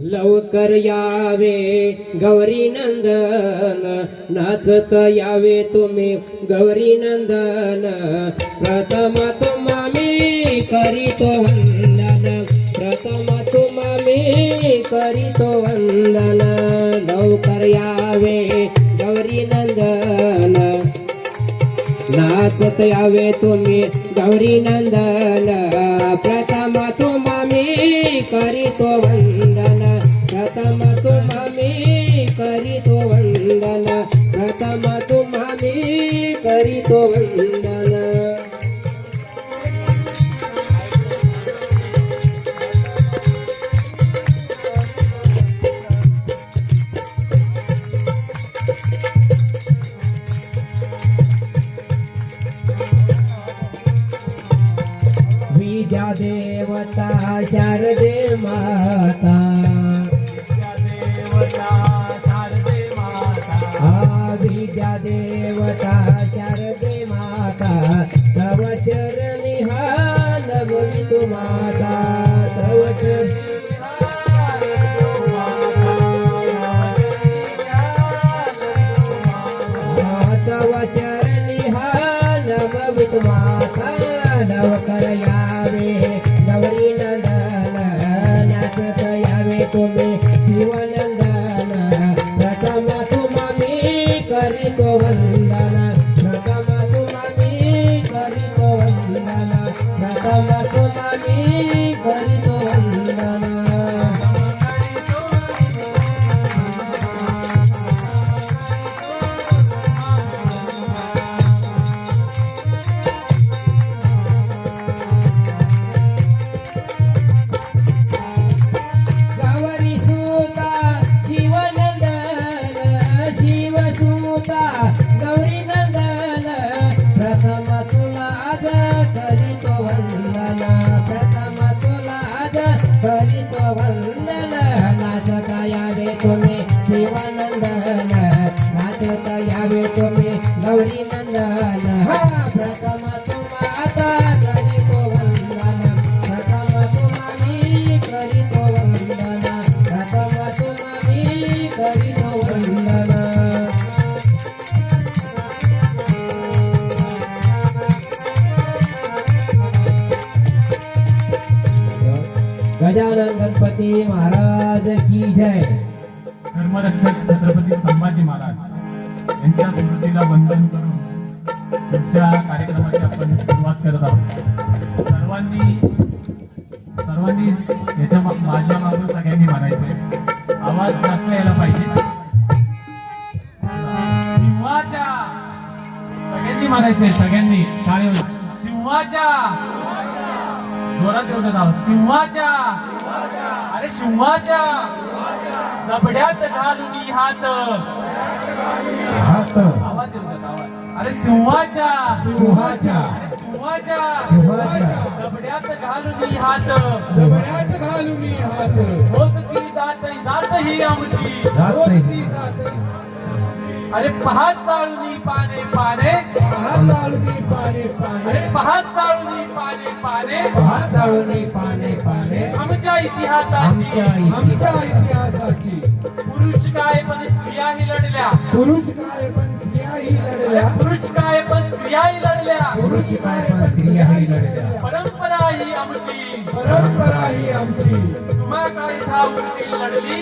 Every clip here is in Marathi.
लवकर यावे गौरी नंदन, नाचत यावे तुम्ही गौरी नंदन. प्रथम तुम्हा मी करीतो वंदन, प्रथम तुम्हा मी करीतो वंदन. लवकर यावे गौरी नंदन, नाचत यावे तुम्ही गौरी नंदन. प्रथम तुम्हा मी करीतो वंदन, प्रथम तुम्हा मी करीतो वंदन, प्रथम तुम्हा मी करीतो वंदन. विद्या देवता शारदे माता, विद्या देवता शारदे माता. तव चरणी नमवितु माता, तव तव चरणी नमवितु माता. लवकर यावे गौरी नंदन, नाचत यावे तुम्ही शिवनंदन. प्रथम तुम्हा मी करीतो वंदन, प्रथम तुम्हा मी करीतो वंदन, प्रथम तुम्हा मी करीतो वंदन. गौरी नंदन, प्रथम तुला आद करीतो वंदन, प्रथम तुला आद करीतो वंदन. नाचत यावे तुम्ही शिवनंदन, नाचत यावे तुम्ही गौरी नंदन. प्रथम तुला आद करीतो वंदन, प्रथम तुला मी करीतो वंदन, प्रथम तुला मी करीतो वंदन. गजानन गणपती महाराज की जय. धर्मरक्षक छत्रपती संभाजी महाराज यांच्या स्मृतीला वंदन करून पुढच्या कार्यक्रमाची आपण सुरुवात करत आहोत. सर्वांनी याच्या माझ्या मागून सगळ्यांनी म्हणायचंय, आवाज जास्त यायला पाहिजे. सिंहाच्या सगळ्यांनी म्हणायचंय, सगळ्यांनी टाळी सिंहाच्या जोरात एवढं नाव सिंहाच्या, अरे सिंहाच्या जबड्यात घालून हात, आवाज एवढं आवाज. अरे सिंहाच्या सिंहाच्या सिंहाच्या जबड्यात घालून हात, जबड्यात घालून हात. होत ती जात ही आमची, अरे पहात चाळूनी पाने पाने, पहात चाळूनी पाने पाने, अरे पहात चाळूनी पाने पाने, पहात चाळूनी पाने पाने. आमच्या इतिहासाची, आमच्या इतिहासाची. पुरुष काय पण स्त्रियाही लढल्या, पुरुष काय पण स्त्रियाही लढल्या, पुरुष काय पण स्त्रियाही लढल्या, पुरुष काय पण स्त्रियाही लढल्या. परंपरा ही आमची, परंपरा ही आमची. तुम्हा काय ठाऊक लढली,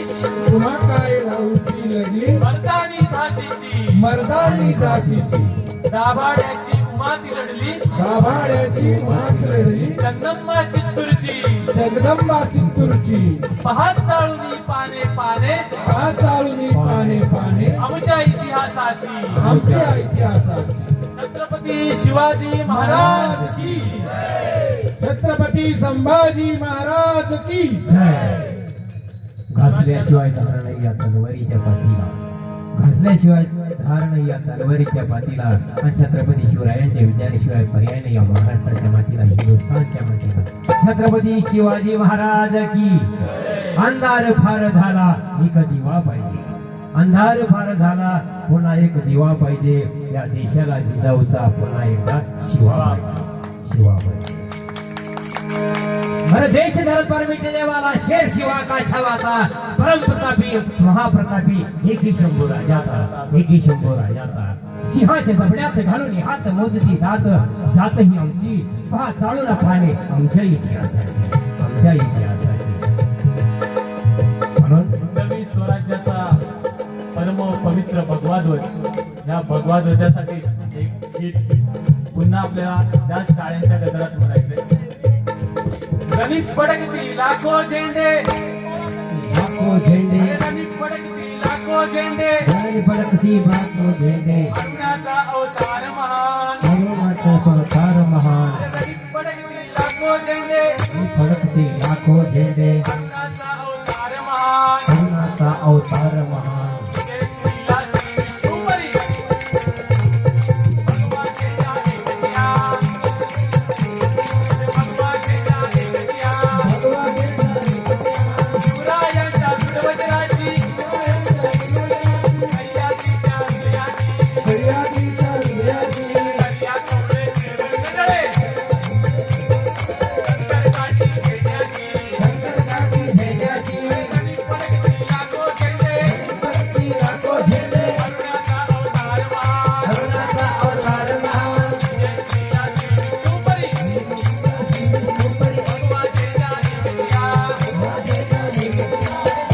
तुम्हा काय ठाऊकी लढली, मर्दानी झाशीची, मर्दानी झाशीची. दाभाड्याची उमाती लढली, दाभाड्याची मात लढली, चंदम्मा चित्तूरची, जगदंबा चित्तूरची. पहात चाळूनी पाने पाने, पहात चाळूनी पाने पाने, आमच्या इतिहासाची, आमच्या इतिहासाची. छत्रपती शिवाजी महाराज की, छत्रपती संभाजी महाराज की जय. घासल्याशिवाय धार नाही या तलवारीच्या पाठीला, घासल्याशिवाय धार नाही या तलवारीच्या पाठीला. आणि छत्रपती शिवरायांच्या विचाराशिवाय पर्याय नाही या महाराष्ट्राच्या मातीला, हिंदुस्थानच्या मातीला. छत्रपती शिवाजी महाराज की. अंधार फार झाला एक दिवा पाहिजे, अंधार फार झाला पुन्हा एक दिवा पाहिजे. या देशाला जिजाऊचा पुन्हा एकदा शिवा पाहिजे, शिवा पाहिजे. हर देश धरत पर मिटने वाला शेर शिवा का छावा था परम प्रतापी महाप्रतापी एक ही शंभू राजा था एक ही शंभू राजा था सिंहाच्या जबड्यात घालून हात मोजती दात जात ही आमची पहा चालून पाने आमच्या इतिहासाची म्हणून नवी स्वराज्याचा परम पवित्र भगवा ध्वज या भगवा ध्वजासाठी एक गीत पुन्हा आपल्याला त्याच टाळ्यांच्या गजरात म्हणायचंय. गणित फडकती लाखो झेंडे लाखो झेंडे गणित फडकती लाखो झेंडे गाणी फडकती लाखो झेंडे अन्नाचा अवतार महान हनुमाचा अवतार महान गणित फडकती लाखो झेंडे फडकती लाखो झेंडे अन्नाचा अवतार महान हनुमाचा अवतार महान जय श्रीला श्री विष्णुवरी भगवाचे जाने गतिया भगवाचे जाने गतिया शिवरायांच्या सुरवज्राची कैयातीच्या हृदयाची करिया कपडे गडळे संकटाची खेड्याची गणित फडकती लाखो झेंडे करुणाचा अवतार महान जय श्रीला श्री विष्णुवरी भगवाचे जाने गतिया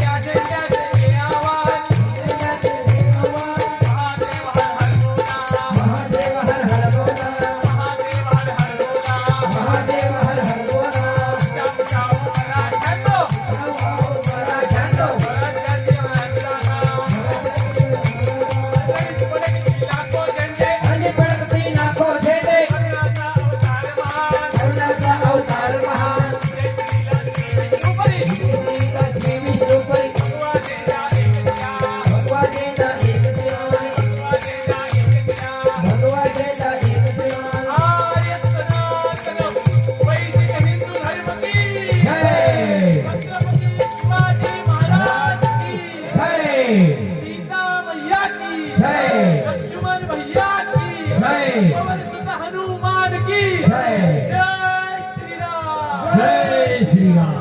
या झेंड्याचे आवाज महादेव हर हर बोला महादेव हर हर बोला शाम शाम मराठ्यांनो स्वराज्याची गणित फडकती लाखो झेंडे करुणाचा अवतार महान जय श्रीला श्री विष्णुवरी भगवाचे जाने गतिया भगवाचे जाने गतिया आर्य सनातन वैदिक हिंदू धर्म की जय छत्रपती शिवाजी महाराज की जय सीता मैया की जय लक्ष्मण भैया की जय पवन सुत हनुमान की जय जय श्री राम जय श्री राम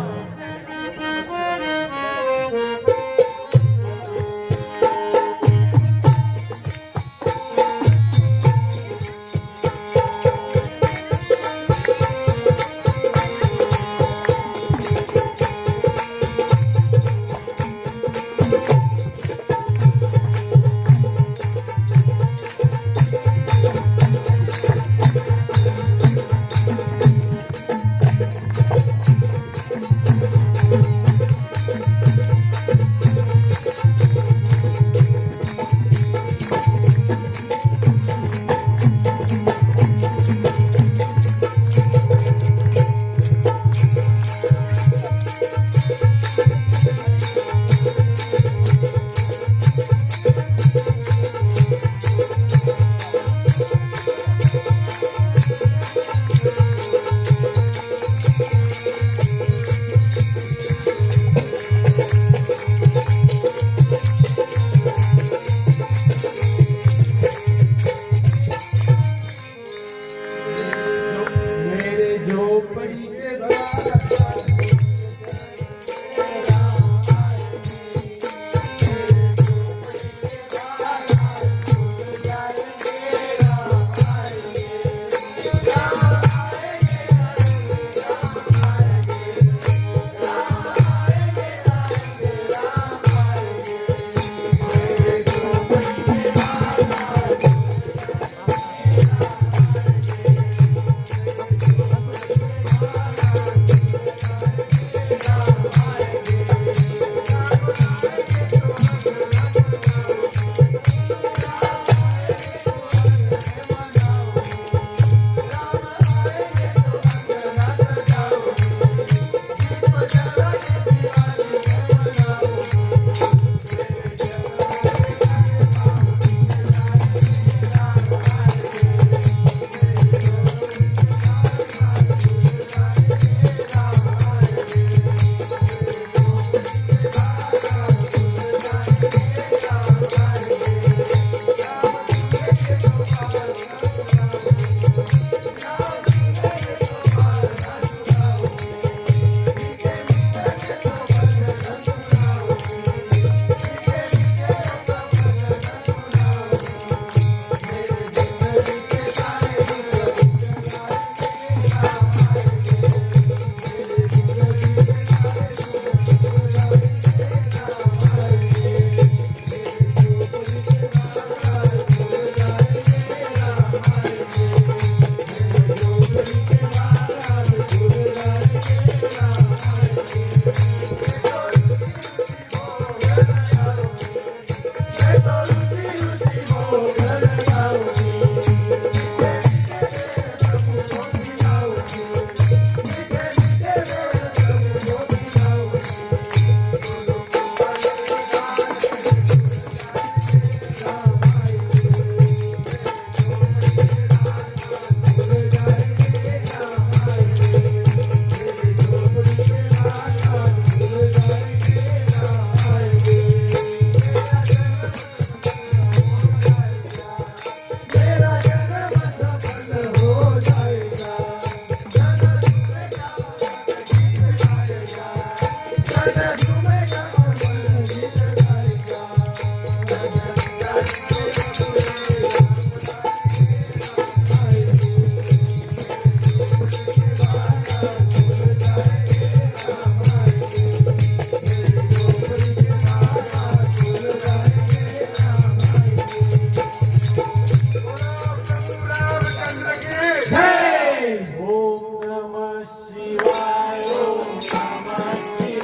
ओम नमः शिवाय ओम नमः शिवाय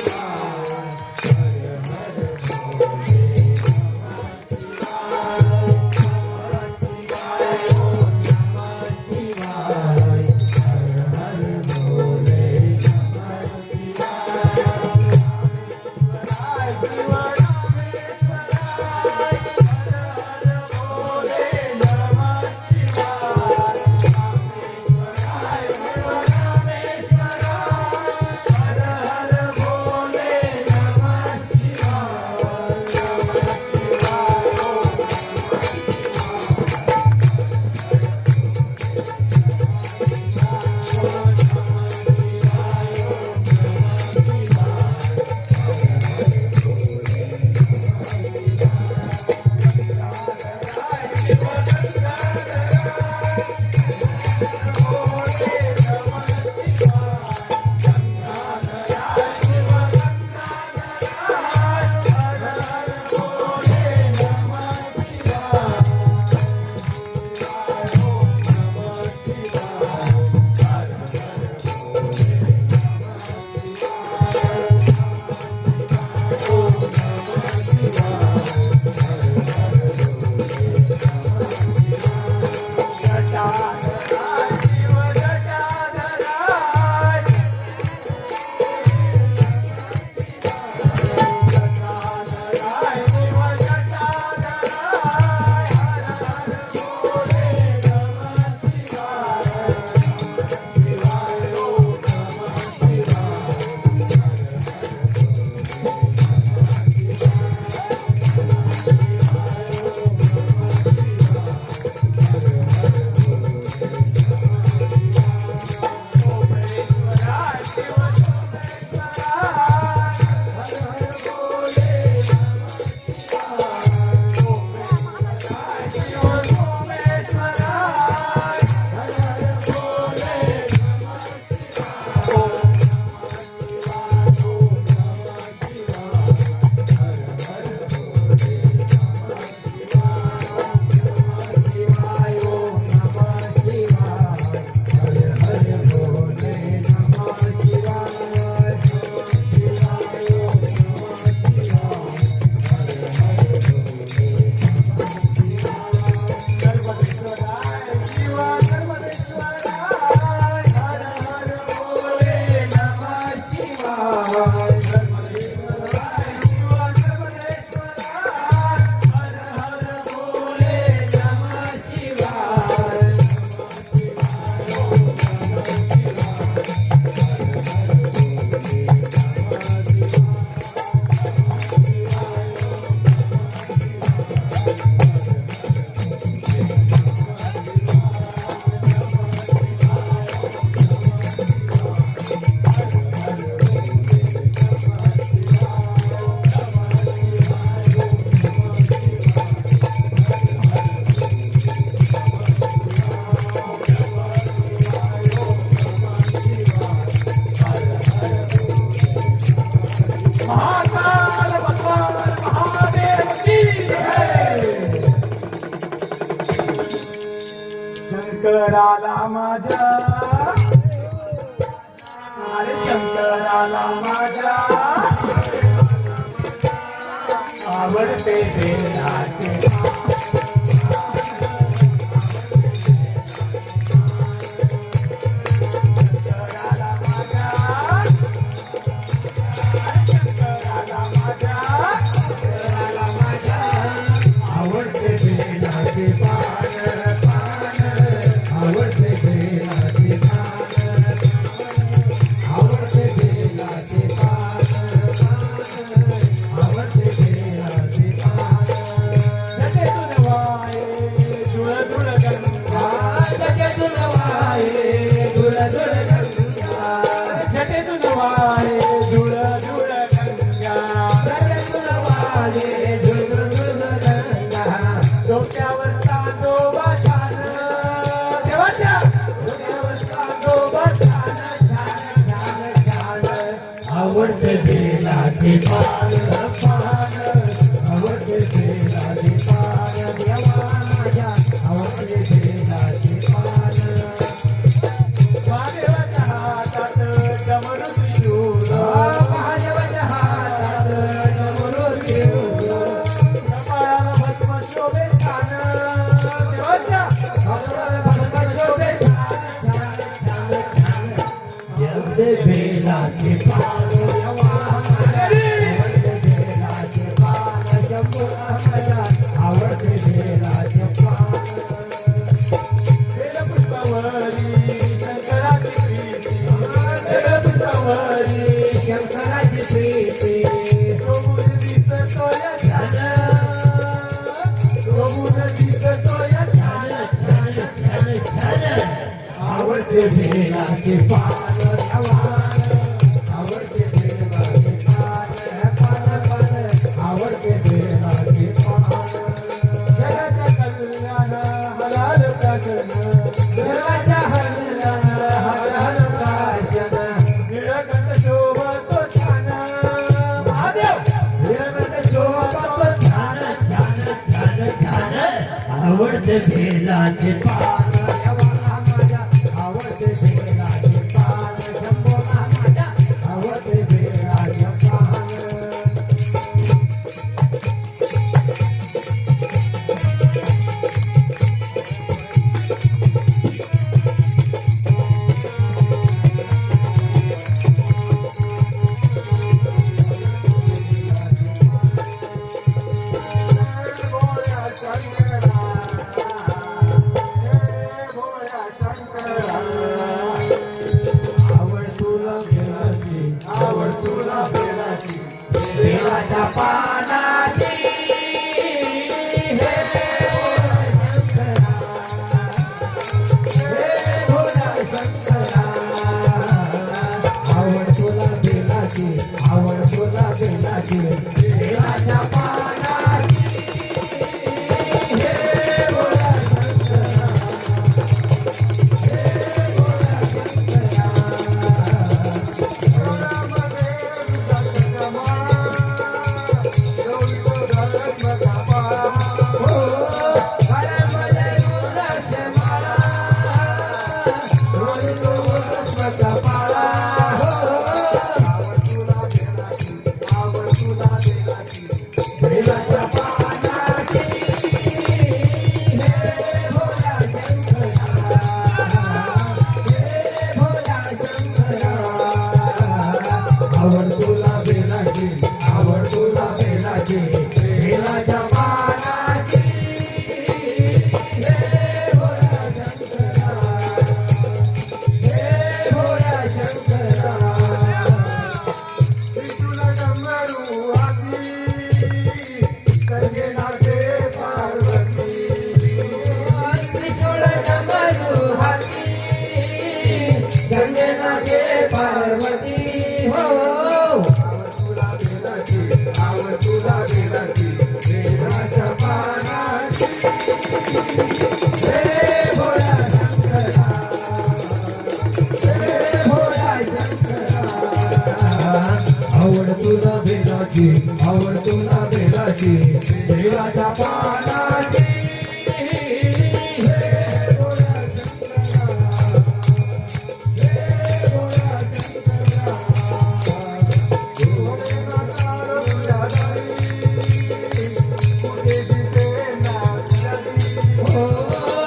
शंकराला माझ्या अरे शंकराला माझ्या आवडते देवाचे शंकराला माझ्या शंकराला माझ्या आवडते देवाचे झटे तुन वाहे धुळ धुळ गंगा आवडते बेलाचे पान पान आवडते बेलाचे पान देवा माझ्या आवडते बेलाचे पान महादेवाच्या हातात डमरू त्रिशूल महादेवाच्या हातात डमरू त्रिशूल कपाळाला भस्म शोभे छान देवाच्या आवडते बेलाचे पान देवा आवडते बेलाचे पान शंभू माझ्या आवडते बेलाचे पान बेलपुष्पावरी शंकराची प्रीती बेलपुष्पावरी शंकराची प्रीती शोभून दिसतोय छान शोभून दिसतोय छान आवडते बेलाचे पान देवा आवडते बेलाचे पान पान आवडते बेलाचे पान जगाच्या कल्याण हलाल प्राशन देवाच्या हरणाला काशन निळकंठ शोभतो छान महादेव निळकंठ शोभतो छान आवडते बेलाचे पान देवा माझ्या आवडते बेलाचे पान शंभो माझ्या आवडते बेलाचे पान आवड तुला बेलाची आवड तुला बेलाची बेलाच्या पानाची हे भोला शंकरा आवड तुला बेलाची आवड तुला बेलाची बेलाच्या पानाची हे भोला शंकरा आवड तुला बेलाची आवड तुला बेलाची बेलाच्या पानाची हे भोला शंकरा हे भोला शंकरा त्रिशूल डमरू हाती संगीनाचे पार्वती त्रिशूळ डमरू हाती गंगेनाचे पार्वती हो आवड तुला बेलाची बेलाच्या पानाची हे भोला शंकरा हे भोला शंकरा आवड तुला बेलाची आवड तुला बेलाची देवाच्या पानाची हे भोला शंकरा हे भोला शंकरा हो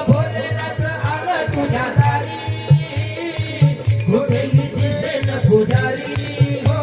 भोलेनाथ आलं तुझ्या दारी कुठेही दिसेन पुजारी हो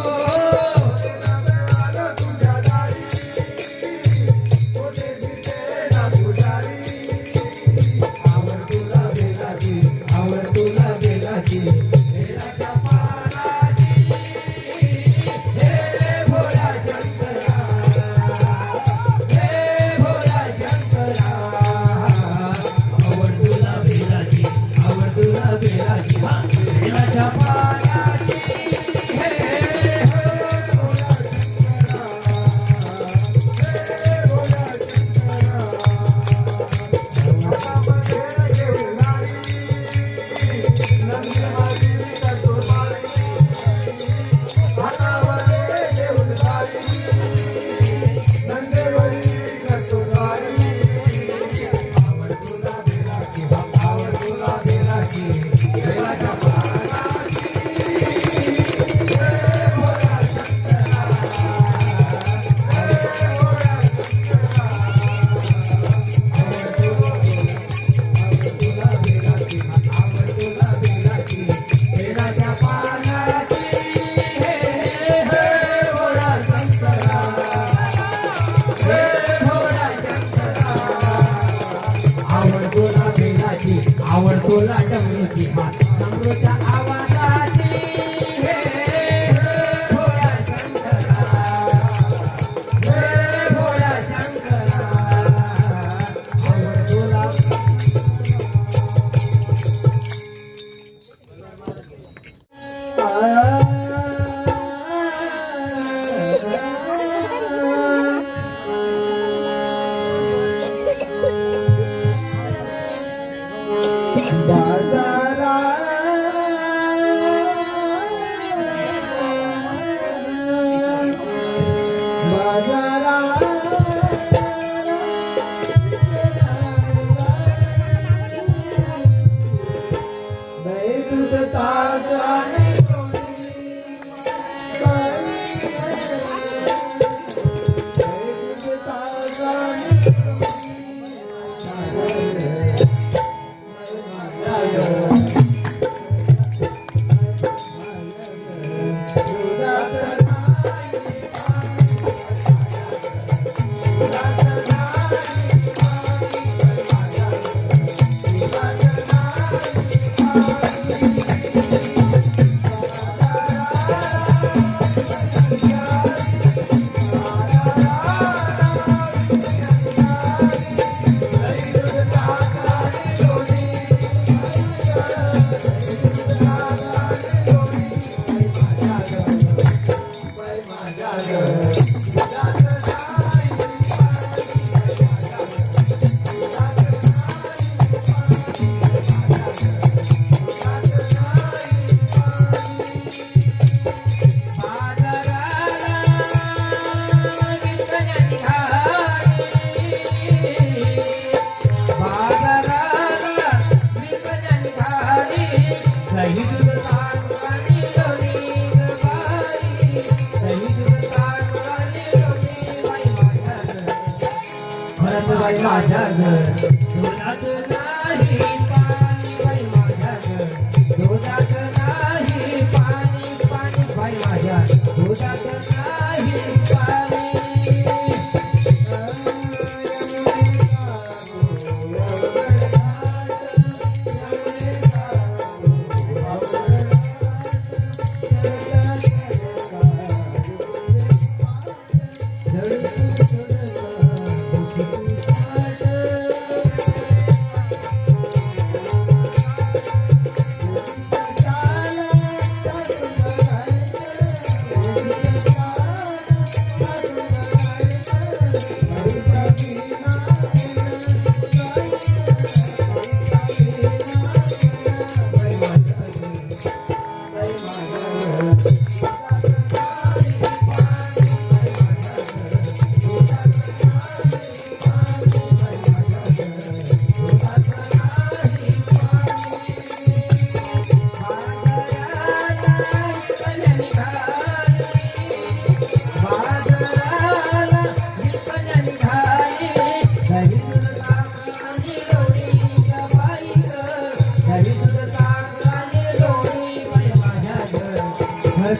बाई माझ्या घर दुधात नाही पाणी बाई माझ्या घर दुधात नाही पाणी पाणी बाई माझ्या दुधात नाही पाणी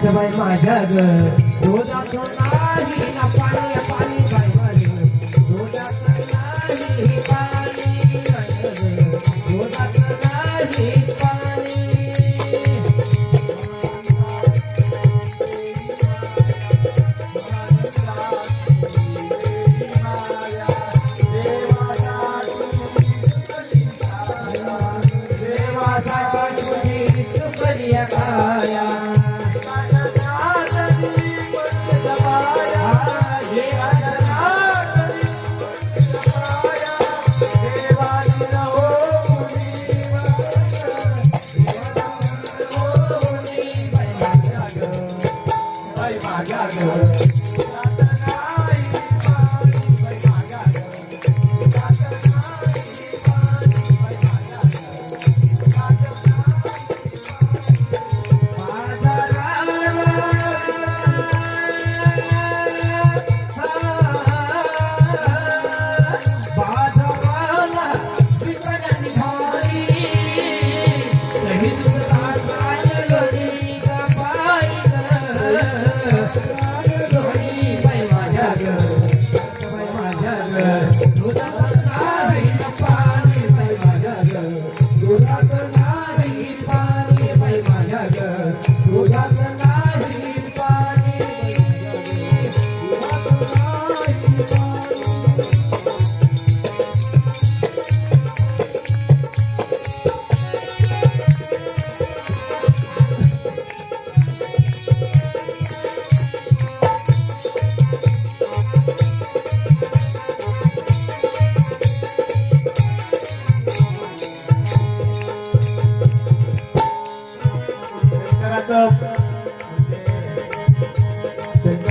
बाई माझ्या घर दुधात नाही ना पाणी पाणी बाई माझ्या दुधात नाही पाणी दुधात नाही पाणी देवासाठी तुझी सुपरिया काया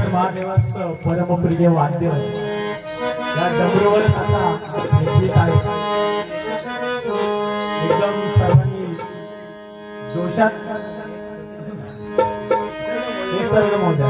गजानन महादेवाचं परमप्रिय वाद्य या डमरूवरच आता हे गीत आहे. एकदम सर्वांनी जोशात हे सर्व मोठ्या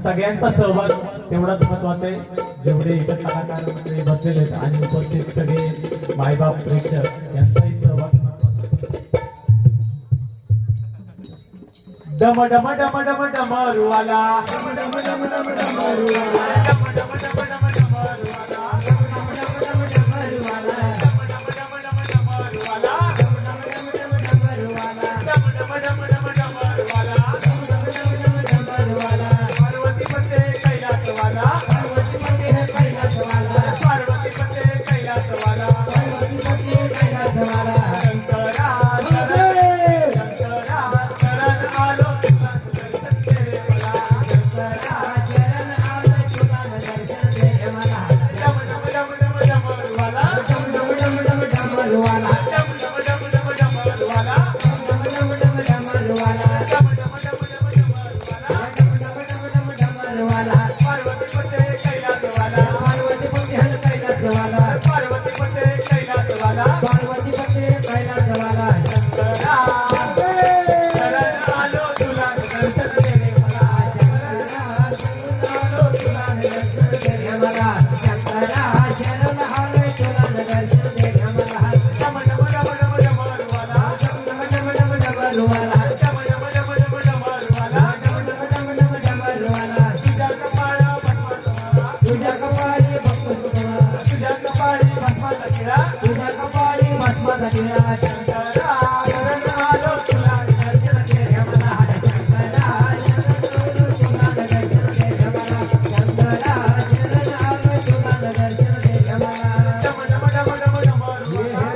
सगळ्यांचा सहभाग तेवढाच महत्वाचा आहे. जेवढे इतर कलाकार मंडळी बसलेले आहेत आणि उपस्थित सगळे मायबाप प्रेक्षक यांचाही सहभाग महत्वाचा आहे. डम डम डम डम डमरुवाला डम डम डम डम डमरुवाला डम डम डम डम डमरुवाला डम डम डम डमरुवाला डम डम डम डमरुवाला डम डम डम डमरुवाला डम डम डम डमरुवाला पार्वती पते कैलासवाला पार्वती पते कैलासवाला पार्वती पते कैलासवाला पार्वती पते कैलासवाला शंकरा शंकरा शरण आलो तुला दर्शन दे मला शंकरा शरण आलो तुला दर्शन दे मला डम डम डम डम डमरुवाला डम डम डम डम डमरुवाला डम डम डम डम डमरुवाला डम डम डम डम डमरुवाला डम डम डम पार्वती पते कैलासवाला पार्वती पते कैलासवाला पार्वती पते कैलासवाला पार्वती पते कैलासवाला शंकरा शरण आलो तुला दर्शन दे मला शंकरा आलो तुला दर्शन दे मला शंकरा शरण आलो तुला दर्शन दे मला डम डम डम डम डमरुवाला डम डम डम डम डमरुवाला डम डम डम डम डमरुवाला डम डम डम डम डमरुवाला तुझ्या कपाळी तुझ्या कपाळी भस्माचा टिळा तुझ्या कपाळी भस्माचा टिळा शंकरा शरण आलो तुला दर्शन दे मला शंकरा शरण आलो तुला दर्शन दे मला शंकरा शरण आलो तुला दर्शन दे मला डम डम डम डम डमरुवाला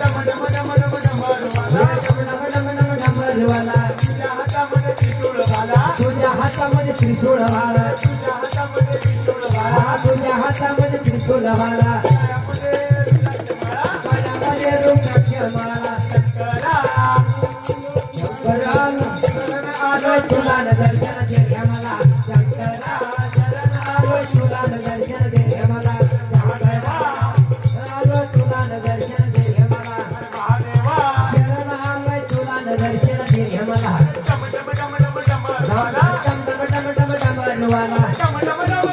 डम डम डम डमरुवाला डम डम डम डम डमरुवाला डम डम डम डम डमरुवाला तुझ्या हातामध्ये त्रिशूळ भाला तुझ्या हातामध्ये त्रिशूळ भाला तुझ्या हातामध्ये त्रिशूल भाला पायामध्ये रुद्राक्ष माळा शंकरा शरण आलोय तुला दर्शन दे मला शंकरा शरण आलोय तुला दर्शन दे मला शंकरा आलोय तुला दर्शन दे मला शरण आलोय तुला दर्शन दे मला डम डम डम डम डमरुवाला डम डम डम डम डमरुवाला डम डम डम डम डमरुवाला डम डम डम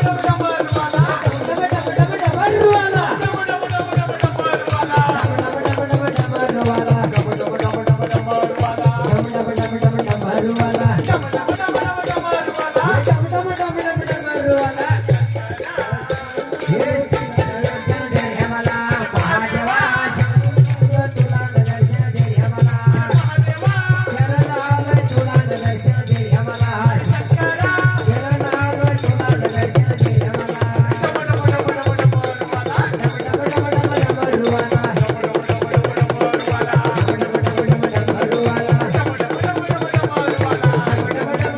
डम डमरुवाला डम डम डम डम डमरुवाला डम डम डम डम डमरुवाला डम डम डम डम डमरुवाला डम डम डम डम डमरुवाला डम डम डम डम डमरुवाला डम डम डम डम डमरुवाला हे दर्शन दे मला महादेवा तुला दर्शन दे मला महादेवा शरण आलोय तुला दर्शन दे मला शंकरा शरण आलोय तुला दर्शन दे मला डम डम डम डम डमरुवाला डम डम डम डम डमरुवाला डम डम डम डम डमरुवाला डम डम डम डम डमरुवाला डम डम डम डम डमरुवाला डम डम डम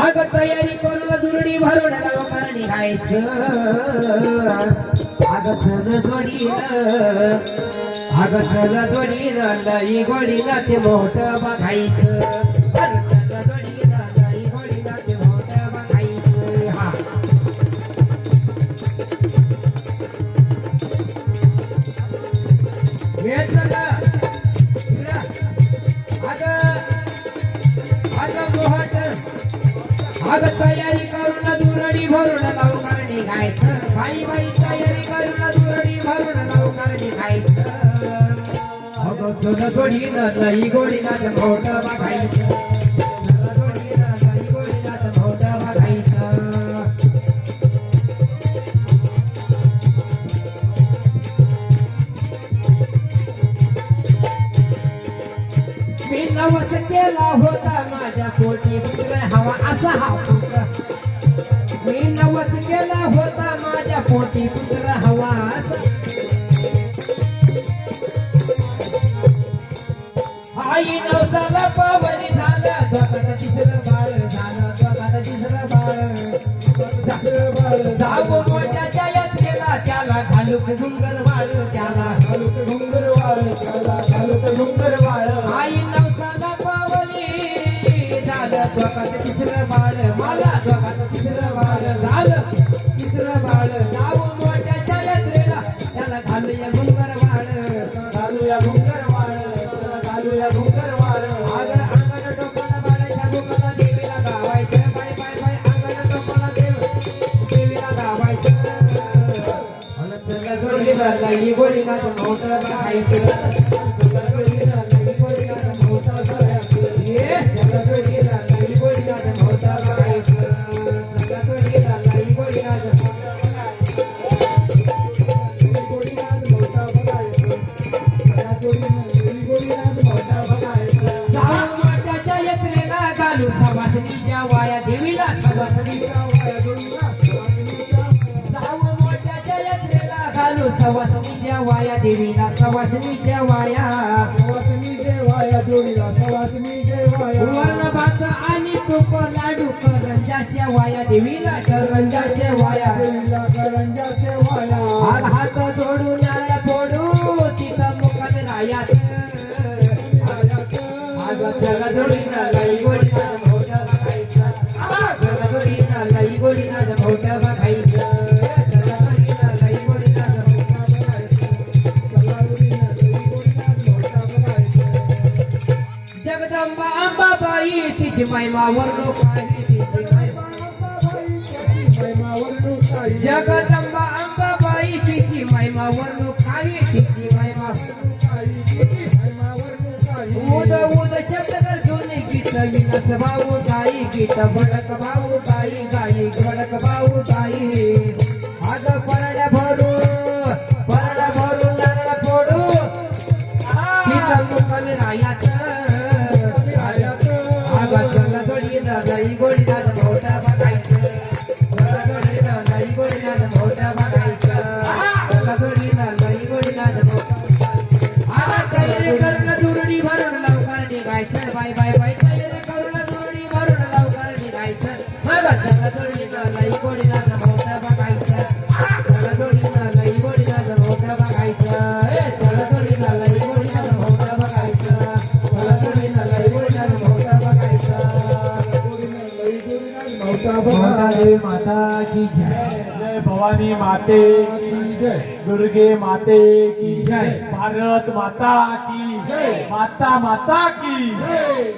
अग तयारी करून दुरडी भरून लवकर निघायचं अग चल जोडीनं अग चल जोडीनं लई गोडीनं ते मोठं बघायचं अग चल जोडीनं लई गोडीनं ते मोठं बघायचं हा हे चला अग तयारी करून दुरडी भरून लवकर निघायचं बाई बाई तयारी करून दुरडी भरून लवकर निघायचं अग चल जोडीनं लई गोडीनं मोठं बघायचं चल जोडीनं लई गोडीनं मोठं बघायचं मी नवस केला होता माझ्या पोटी पुत्र हवा असा हा पुत्र मी नवस केला होता माझ्या पोटी पुत्र हवा असा आई नवसाला पावली झालं जगात तिसरं बाळ झालं जगात तिसरं बाळ जाऊ मोठ्याच्या यात्रेला त्याला घालूक डुंगर वाळ त्याला घालूक डोंगर वाळ त्याला घालूक डोंगर वाळ आई नवसाला पावली झालं जगात तिसरं बाळ मला जगात तिसरं बाळ झालं तिसरं बाळ जाऊ मोठ्याच्या यात्रेला त्याला घालूया डुंगर वाळ घालूया डोंगर वाळ घालूया डोंगर वाळ आग अंगण टोकाला बाळाच्या डोकाला देवीला गावायचं बाय बाय बाय अंगण टोकाला देवीला गावायचं चला जोडीला लई गोडीला मोठं बघायचं चला जोडीला लई गोडीला मोठं बघायचं ये चला जोडीला लई गोडीला मोठं बघायचं चला जोडीला लई गोडीला जाऊ मोठ्याच्या यात्रेला घालू सवासणीच्या वाया देवीला सवासणीच्या वाया जाऊ मोठ्याच्या यात्रेला घालू सवासणीच्या वाया देवीला सवासणीच्या वाया वर्ण भात आणि तूप लाडू करंजाच्या वाया देवीला करंजाच्या वाया आग हात जोडून नारळ फोडू तिथं मुखात रायात आग चला जोडीनं लई गोडीनं मोठं बघायचं चला जोडीनं लई गोडीनं मोठं बघायचं चला जोडीनं लई गोडीनं जगदंबा अंबाबाई तिची महिमा वर्णू काही तिची जगदंबा अंबाबाई तिची महिमा वर्णू काही तिची महिमा उद उद शब्द कर सोने गीत विलास भाऊ गाई गीत भडक भाऊ गाई गाई भडक भाऊ गाई आग परड्या भरून नारळ फोडू तिथं मुकल रायाचं आग चला जोडीनं लई गोडीनं मोठं बघायचं चला जोडीनं लई गोडीनं मोठं बघायचं चला जोडीनं लई गोडीनं मोठं आग तयारी करून दुरडी भरून लवकर निघायचं बाय बाय बाय तयारी करून दुरडी भरून लवकर निघायचं मग चला जोडीनं लई गोडीनं मोठं बघायचं चला जोडीनं लई गोडीनं मोठं बघायचं चला जोडीनं लई गोडीनं मोठं बघायचं चला जोडीनं लई गोडीनं मोठं बघायचं देवी माता की जय जय भवानी माते की जय दुर्गे माते की जय भारत माता की जय माता माता की जय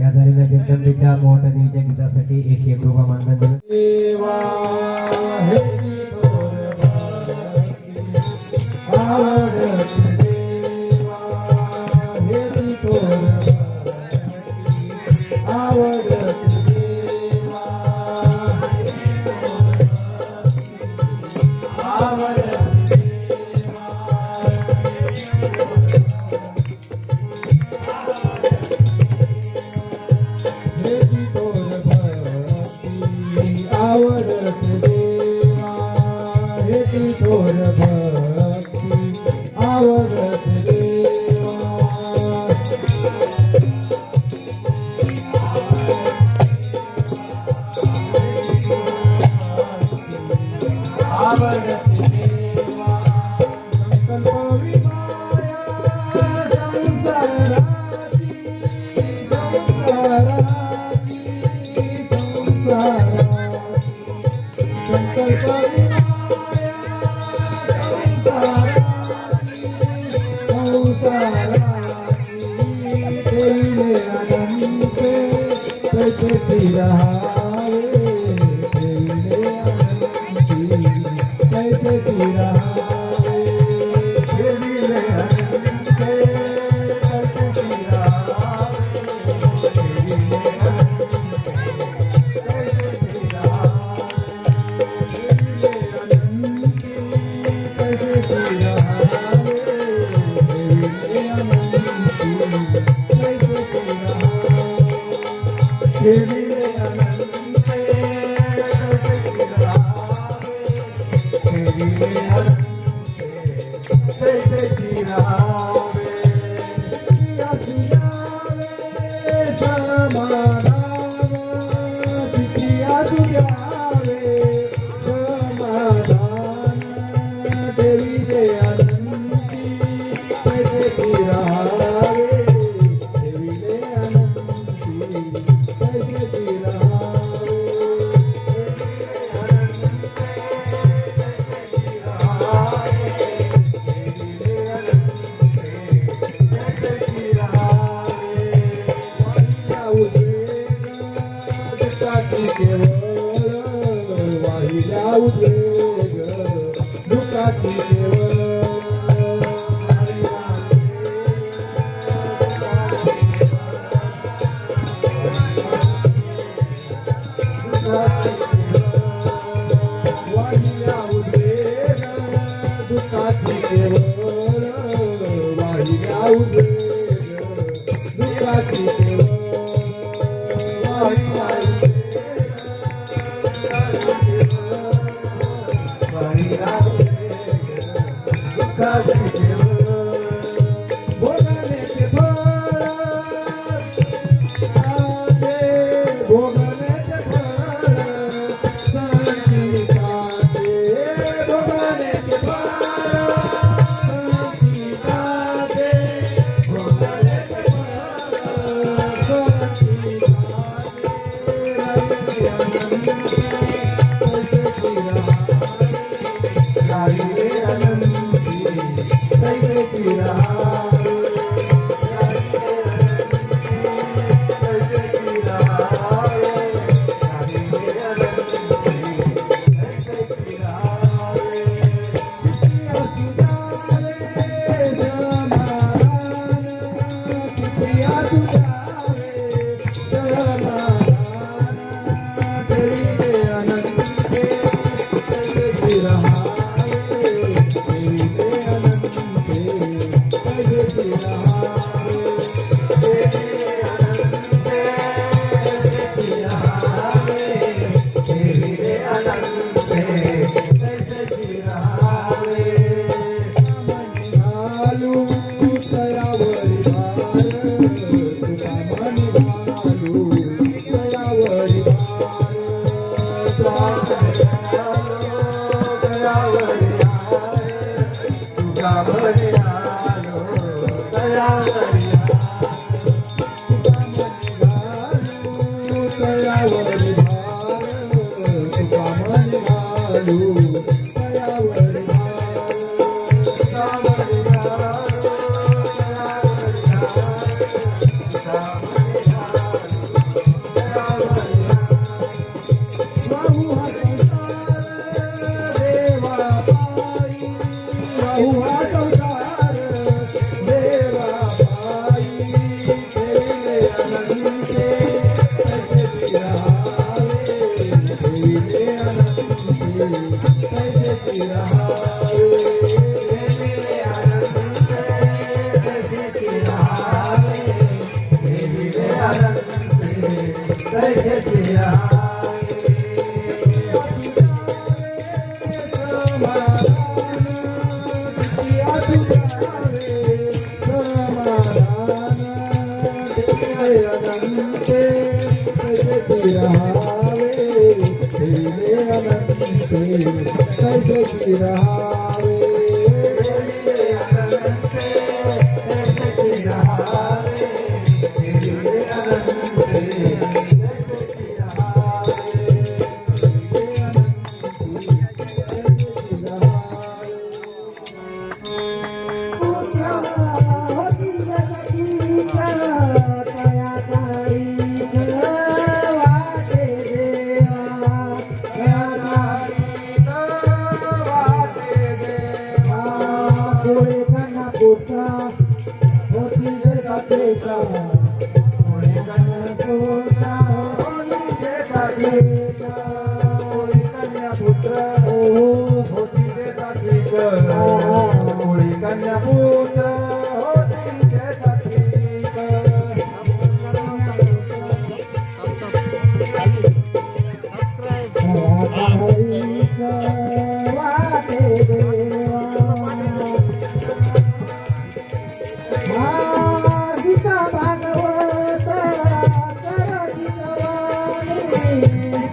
या झालेल्या जगदंबेच्या मोठ्या देवीच्या गीतासाठी 101 रुपये मानधन दिलं देवा हे थोर भक्ती आवडती देवा हे थोर भक्ती आवडती देवा आवडती हे थोर भक्ती आवडती तुझ्यावे समाधान ठेविले अनंती कैसे राहावे ठेविले अनंती कैसे राहावे वाहिल्या उद्वेग दुःखाची वाहिल्या उद्वेग दुःखाची केवळ वाहिल्या उद्वेग दुःखाची केवळ भोगण्याचे फळ भोगण्याचे फळ संगीताचे भोगण्याचे फळ संगीताचे भोगण्याचे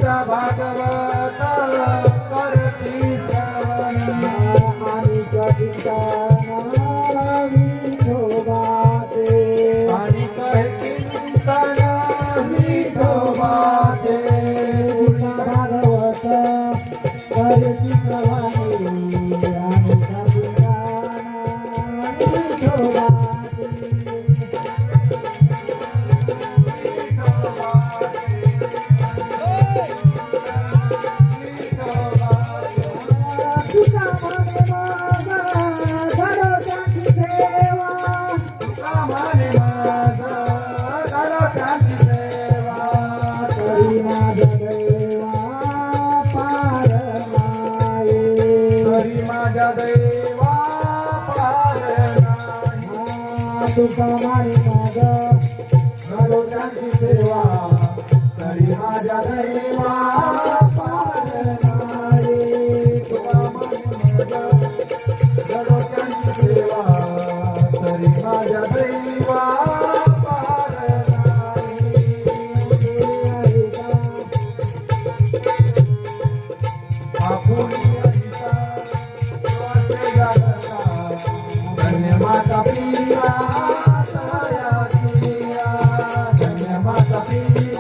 भागवत दैवा पार नाही तुका मारी माग घालो त्यांची सेवा तरी माझ्या दैवा पार नाही तुका मारी माग घालो त्यांची सेवा तरी माझ्या दैवा पार नाही धन्य माता पिया